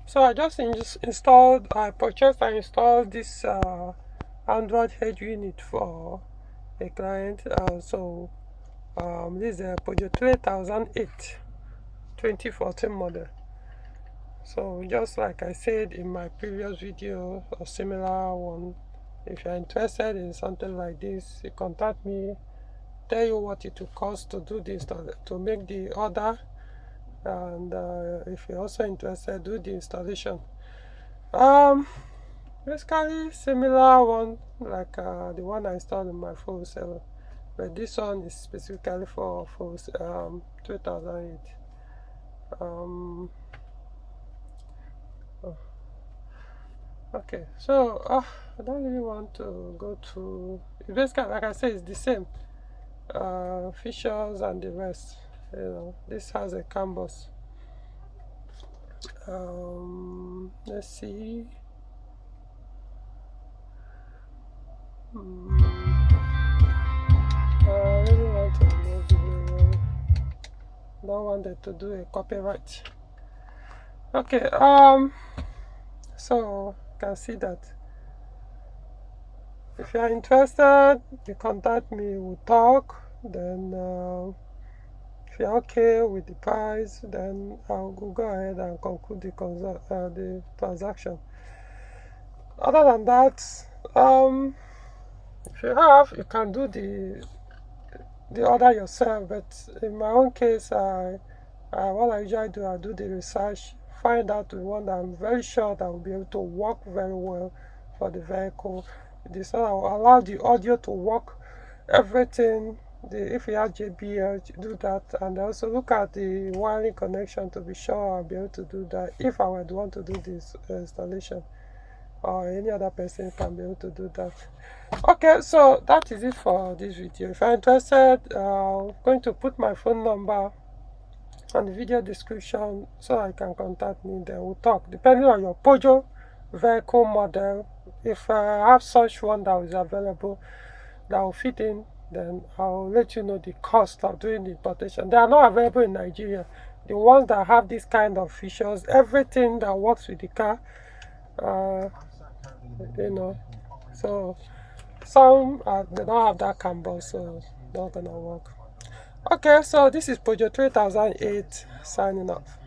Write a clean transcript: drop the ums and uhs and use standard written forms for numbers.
So I just I purchased and installed this Android head unit for a client. This is a Peugeot 3008 2014 model. So just like I said in my previous video, a similar one, if you're interested in something like this, you contact me, tell you what it will cost to do this, to make the order, and if you're also interested, do the installation. Basically similar one like the one I installed in my full cell, but this one is specifically for full 2008. Oh, okay, so I don't really want to go to basically, like I said, it's the same features and the rest. This has a canvas. Let's see. I really want to remove the video. Don't want it to do a copyright. Okay, so you can see that if you are interested, you contact me, we'll talk. Then if you're okay with the price, then I'll go ahead and conclude the transaction. Other than that, if you can do the order yourself. But in my own case, what I usually do, I do the research, find out the one that I'm very sure that will be able to work very well for the vehicle. This will allow the audio to work, everything. If you have JBL, do that, and also look at the wiring connection to be sure I'll be able to do that if I would want to do this installation, or any other person can be able to do that. Okay, so that is it for this video. If you're interested, I'm going to put my phone number on the video description so I can contact me, then we'll talk depending on your Peugeot vehicle model. If I have such one that is available that will fit in, then I'll let you know the cost of doing the importation. They are not available in Nigeria. The ones that have this kind of features, everything that works with the car, so some they don't have that canvas, so not gonna work. Okay, so this is Peugeot 3008 signing off.